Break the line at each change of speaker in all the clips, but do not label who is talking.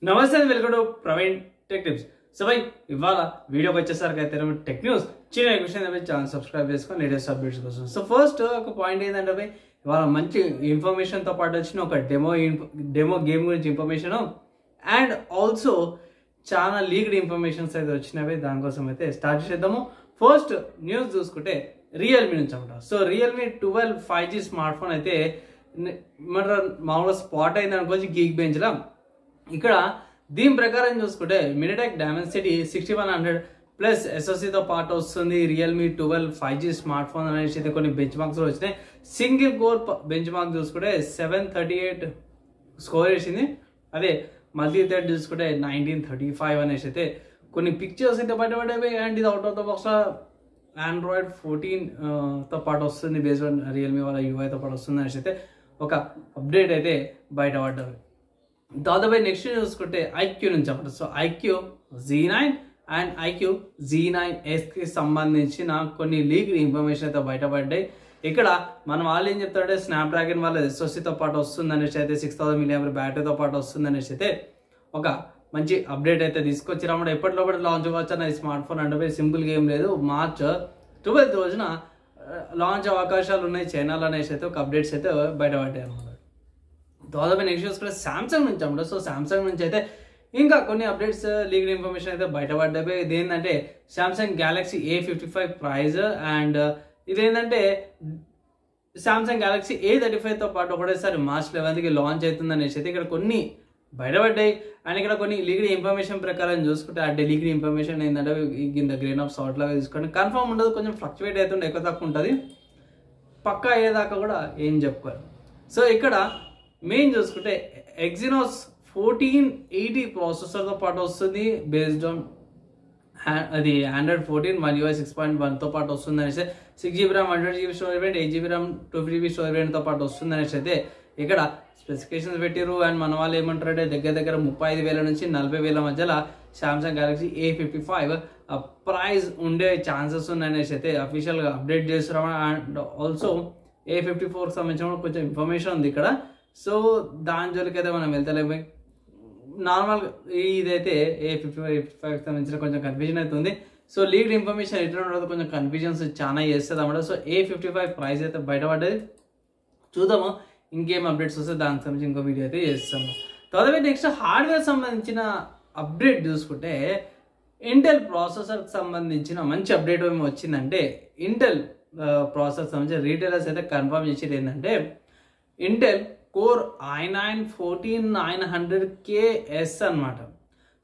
నమస్తే welcome to Praveen tech tips. So భయ్ ఇవాళ వీడియోకి వచ్చేసరికి అయితే టెక్ న్యూస్ చిన్న క్వశ్చన్ అయితే ఛానల్ సబ్స్క్రైబ్ చేసుకొని లేటెస్ట్ అప్డేట్స్ కోసం. సో ఫస్ట్ ఒక పాయింట్ ఏంటంటే భయ్ ఇవాళ మంచి ఇన్ఫర్మేషన్తో పాటు వచ్చిన ఒక డెమో గేమ్ గురించి ఇన్ఫర్మేషన్ అండ్ ఆల్సో చాలా లీక్డ్ ఇన్ఫర్మేషన్స్ అయితే వచ్చినవి. దానికోసం అయితే స్టార్ట్ చేద్దాము. ఫస్ట్ న్యూస్ చూసుకుంటే రియల్మీ నుంచి అనమాట. So Realme 12 5G smart phone అయితే మామూలుగా స్పాట్ అయింది అనుకోవచ్చు గీక్ బెంచ్లో. ఇక్కడ దీని ప్రకారం చూసుకుంటే మినిటెక్ డైమెన్సిటీ 6100 ప్లస్ ఎస్ఓసితో పాటు వస్తుంది. రియల్మీ 12 5G స్మార్ట్ ఫోన్ అనేసి అయితే కొన్ని బెంచ్ మార్క్స్ వచ్చినాయి. సింగిల్ కోర్ బెంచ్ మార్క్ చూసుకుంటే 738 స్కోర్ వేసింది. అదే మల్టీ థ్రెడ్ చూసుకుంటే 1935 అనేసి అయితే కొన్ని పిక్చర్స్ అయితే బయటపడేవి. అండ్ ఇది out of the box Android 14తో పాటు వస్తుంది. బేస్డ్ ఆన్ రియల్మీ వాళ్ళ యూఐతో పాటు వస్తుంది అనేసి అయితే ఒక అప్డేట్ అయితే బయటపడ్డవి. దాదాపు నెక్స్ట్ చూసుకుంటే ఐక్యూ నుంచి అన్నమాట. So iQOO Z9 and iQOO Z9Sకి సంబంధించిన కొన్ని లీక్ ఇన్ఫర్మేషన్ అయితే బయటపడ్డాయి. ఇక్కడ మనం వాళ్ళు ఏం చెప్తారంటే స్నాప్డ్రాగన్ వాళ్ళ ఎస్ఓసితో పాటు వస్తుంది అనేసి అయితే 6000 mAh బ్యాటరీతో పాటు వస్తుంది అనేసి అయితే ఒక మంచి అప్డేట్ అయితే తీసుకొచ్చిరన్నమాట. ఎప్పటిలోపటి లాంచ్ అవ్వచ్చు అన్న ఈ స్మార్ట్ ఫోన్ అంటే సింపుల్గా ఏం లేదు. మార్చ్ 12 రోజున లాంచ్ అవకాశాలు ఉన్నాయి చైనాలో అనేసి అయితే ఒక అప్డేట్స్ అయితే బయటపడ్డాయి అనమాట. దాదాపు నెక్స్ట్ చూసుకుంటే సామ్సంగ్ నుంచి అన్నమాట. సో సామ్సంగ్ నుంచి అయితే ఇంకా కొన్ని అప్డేట్స్ లీగల్ ఇన్ఫర్మేషన్ అయితే బయటపడ్డాయి. ఇది ఏంటంటే Samsung Galaxy A55 price and ఇదేంటంటే సామ్సంగ్ గ్యాలక్సీ A35తో పాటు ఒకటేసారి మార్చ్ 11కి లాంచ్ అవుతుంది అనేసి అయితే ఇక్కడ కొన్ని బయటపడ్డాయి. అండ్ ఇక్కడ కొన్ని లీగల్ ఇన్ఫర్మేషన్ ప్రకారం చూసుకుంటే అంటే లీగల్ ఇన్ఫర్మేషన్ ఏంటంటే కింద గ్రెయిన్ ఆఫ్ సాల్ట్ లాగా తీసుకోండి. కన్ఫర్మ్ ఉండదు, కొంచెం ఫ్లక్చువేట్ అవుతుండే, ఎక్కువ తక్కువ ఉంటుంది. పక్కా అయ్యేదాకా కూడా ఏం చెప్పుకోరు. సో ఇక్కడ మెయిన్ చూసుకుంటే ఎగ్జినోస్ 1480 ప్రాసెసర్తో పాటు వస్తుంది. బేస్డ్ ఆన్ అది Android 14 మరియు UI 6.1తో పాటు వస్తుంది అనేసి 6GB RAM 128GB storage variant 8GB RAM 250GB storage వేరియంట్తో పాటు వస్తుంది అనేసి అయితే ఇక్కడ స్పెసిఫికేషన్స్ పెట్టిరు. అండ్ మన వాళ్ళు ఏమంటారంటే దగ్గర 35,000 నుంచి 40,000 మధ్యలో సామ్సంగ్ గ్యాలక్సీ A55 ప్రైస్ ఉండే ఛాన్సెస్ ఉన్నాయనేసి అయితే అఫీషియల్గా అప్డేట్ చేస్తున్నాం. అండ్ ఆల్సో A54కి సంబంధించిన కొంచెం ఇన్ఫర్మేషన్ ఉంది ఇక్కడ. సో దాని జోలికి అయితే మనం వెళ్తలేము. నార్మల్గా ఇదైతే A55కి సంబంధించిన కొంచెం కన్ఫ్యూజన్ అయితే ఉంది. సో లీక్డ్ ఇన్ఫర్మేషన్ రిటర్న్ తర్వాత కొంచెం కన్ఫ్యూజన్స్ చాలా చేస్తుంది అన్నమాట. సో A55 ప్రైస్ అయితే బయటపడ్డది. చూద్దాము ఇంకేం అప్డేట్స్ వస్తే దానికి సంబంధించి ఇంకో వీడియో అయితే చేస్తాము. తర్వాత నెక్స్ట్ హార్డ్వేర్ సంబంధించిన అప్డేట్ చూసుకుంటే ఇంటెల్ ప్రాసెసర్కి సంబంధించిన మంచి అప్డేట్ ఏమి వచ్చిందంటే ఇంటెల్ ప్రాసెసర్ సంబంధించిన రీటైలర్స్ అయితే కన్ఫర్మ్ చేసేది ఏంటంటే ఇంటెల్ కోర్ i9 14900KS అనమాట.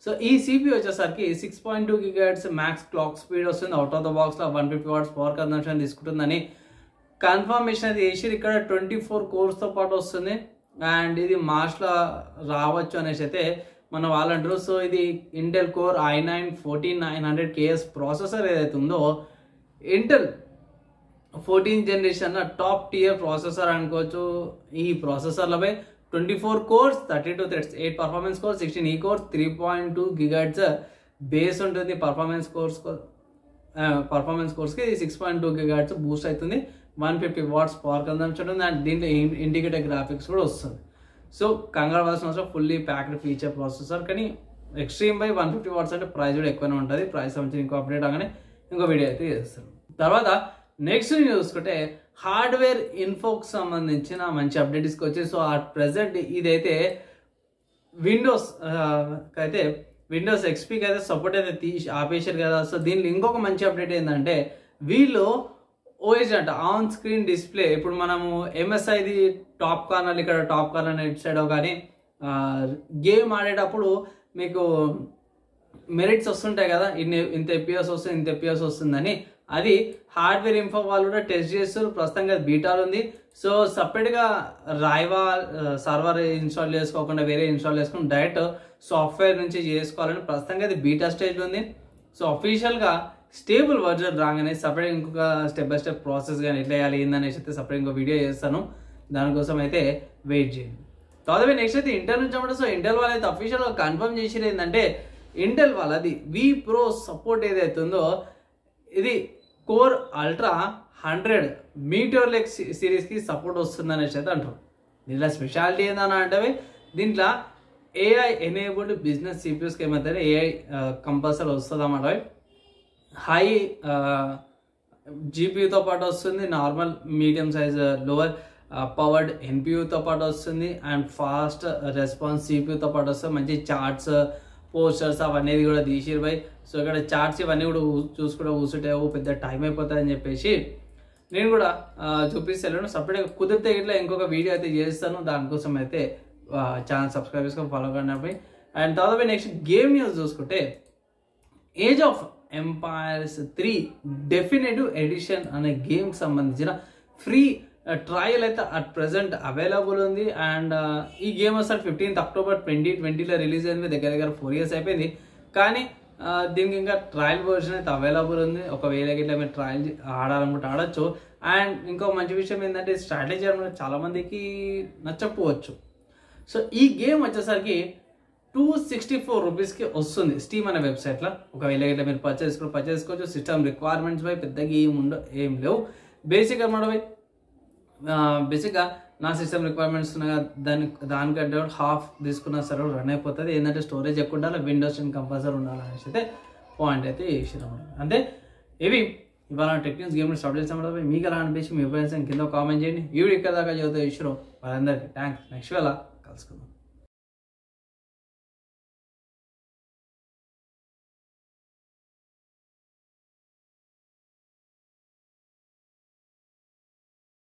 సో ఈ CPU వచ్చేసరికి 6.2 GHz మ్యాక్స్ క్లాక్ స్పీడ్ వస్తుంది. అవుట్ ఆఫ్ ద బాక్స్లో 150 watts పవర్ కన్సంప్షన్ తీసుకుంటుందని కన్ఫర్మేషన్ అయితే చేసి ఇక్కడ 24 కోర్స్తో పాటు వస్తుంది. అండ్ ఇది మార్చ్లో రావచ్చు అనేసి అయితే మన వాళ్ళు అంటారు. సో ఇది Intel core i9 14900KS processor ఏదైతే ఉందో Intel 14th generation top tier processor అనుకోవచ్చు. ఈ ప్రాసెసర్లపై 24 కోర్స్ 32 థ్రెడ్స్ 8 పర్ఫార్మెన్స్ కోర్స్ 16 ఈ కోర్స్ 3.2 GHz బేస్ ఉంటుంది. పర్ఫార్మెన్స్ కోర్స్కి 6.2 GHz బూస్ట్ అవుతుంది. 150 watts పవర్ కన్సంప్షన్ ఉంటుంది. అండ్ దీంట్లో ఇండికేటర్ గ్రాఫిక్స్ కూడా వస్తుంది. సో కంగారు పడాల్సిన అవసరం ఫుల్లీ ప్యాక్డ్ ఫీచర్ ప్రాసెసర్. కానీ ఎక్స్ట్రీమ్ బై 150 watts అంటే ప్రైస్ కూడా ఎక్కువనే ఉంటుంది. ప్రైస్ సంబంధించి ఇంకో అప్డేట్ అవగానే ఇంకో వీడియో అయితే చేస్తాను. తర్వాత నెక్స్ట్ చూసుకుంటే హార్డ్వేర్ ఇన్ఫోకి సంబంధించిన మంచి అప్డేట్ తీసుకొచ్చి సో అట్ ప్రెసెంట్ ఇదైతే విండోస్ XPకి అయితే సపోర్ట్ అయితే ఆపేశారు కదా. సో దీనిలో ఇంకొక మంచి అప్డేట్ ఏంటంటే వీళ్ళు ఓఎస్ అంట ఆన్ స్క్రీన్ డిస్ప్లే. ఇప్పుడు మనము MSIది టాప్ కార్నర్ ఇక్కడ టాప్ కార్నర్ ఇటు సైడ్ కానీ గేమ్ ఆడేటప్పుడు మీకు మెరిట్స్ వస్తుంటాయి కదా, ఇంత FPS వస్తుంది ఇంత FPS వస్తుందని. అది హార్డ్వేర్ ఇన్ఫో వాళ్ళు కూడా టెస్ట్ చేస్తారు. ప్రస్తుతంగా బీటాలు ఉంది. సో సపరేట్గా రాయివా సర్వర్ ఇన్స్టాల్ చేసుకోకుండా వేరే ఇన్స్టాల్ చేసుకుని డైరెక్ట్ సాఫ్ట్వేర్ నుంచి చేసుకోవాలని ప్రస్తుతంగా అది బీటా స్టేజ్లో ఉంది. సో అఫీషియల్గా స్టేబుల్ వర్జన్ రాగానే సపరేట్ ఇంకొక స్టెప్ బై స్టెప్ ప్రాసెస్ కానీ ఎట్లా వేయాలి ఏందనేసి అయితే సపరేట్ ఇంకో వీడియో చేస్తాను. దానికోసం అయితే వెయిట్ చేయండి. తర్వాత నెక్స్ట్ అయితే ఇంటెల్ నుంచి అన్నమాట. సో ఇంటెల్ వాళ్ళు అయితే అఫీషియల్గా కన్ఫర్మ్ చేసేది ఏంటంటే ఇంటెల్ వాళ్ళది V Pro సపోర్ట్ ఏదైతే ఉందో ఇది కోర్ అల్ట్రా 100 మీటియోర్ లెక్ సిరీస్కి సపోర్ట్ వస్తుంది అనేసి అయితే అంటారు. దీంట్లో స్పెషాలిటీ ఏందని అంటే దీంట్లో ఏఐ ఎనేబుల్డ్ బిజినెస్ సిపియూస్కి ఏమవుతుంది, ఏఐ కంపల్సరీ వస్తుంది అన్నమాట. హై జీపీయూతో పాటు వస్తుంది, normal medium size lower powered ఎన్పియూతో పాటు వస్తుంది, అండ్ ఫాస్ట్ రెస్పాన్స్ సిపియూతో పాటు వస్తుంది. మంచి చార్ట్స్, పోస్టర్స్ అవన్నీ కూడా తీసిరు బై. సో ఇక్కడ చార్ట్స్ ఇవన్నీ కూడా చూసుకుంటే కూర్చుంటే పెద్ద టైం అయిపోతుంది అని చెప్పేసి నేను కూడా చూపిస్తాను. సపరేట్గా కుదిరితే ఇట్లా ఇంకొక వీడియో అయితే చేస్తాను. దానికోసం అయితే ఛానల్ సబ్స్క్రైబ్ చేసుకొని ఫాలో కండి. అండ్ తర్వాత నెక్స్ట్ గేమ్ న్యూస్ చూసుకుంటే age of empires 3 definitive edition అనే గేమ్కి సంబంధించిన ఫ్రీ ట్రయల్ అయితే అట్ ప్రెసెంట్ అవైలబుల్ ఉంది. అండ్ ఈ గేమ్ వస్తాడు 15th October 2020లో రిలీజ్ అయింది. దగ్గర దగ్గర 4 years అయిపోయింది. కానీ దీనికి ఇంకా ట్రయల్ వర్షన్ అయితే అవైలబుల్ ఉంది. ఒకవేళ ఇట్లా మీరు ట్రయల్ ఆడాలనుకుంటే ఆడచ్చు. అండ్ ఇంకో మంచి విషయం ఏంటంటే స్ట్రాటజీ అనేది చాలా మందికి నచ్చకపోవచ్చు. సో ఈ గేమ్ వచ్చేసరికి 264 రూపీస్కి వస్తుంది స్టీమ్ అనే వెబ్సైట్లో. ఒకవేళ ఇట్లా మీరు పర్చేస్ చేసుకోవచ్చు. సిస్టమ్ రిక్వైర్మెంట్స్ పై పెద్దగా ఏం లేవు. బేసిక్గా బేసిక్గా నా సిస్టమ్ రిక్వైర్మెంట్స్ ఉన్నాయి, దానికంటే హాఫ్ తీసుకున్నా సరే రన్ అయిపోతుంది. ఏంటంటే స్టోరేజ్ ఎక్కువ ఉండాలి, విండోస్ 10 కంపల్సరీ ఉండాలనేసి అయితే పాయింట్ అయితే చేసినాం. అంటే ఇవి ఇవాళ టెక్నిక్స్ గేమ్ స్టార్ట్ చేస్తాం. మీకు ఎలా అనిపించి మీ ఒపీనియన్స్ కింద కామెంట్ చేయండి. ఈ వీడియో ఇక్కడ దాకా చదివితే ఇష్యూ వాళ్ళందరికీ థ్యాంక్స్. నెక్స్ట్ వేళ కలుసుకుందాం.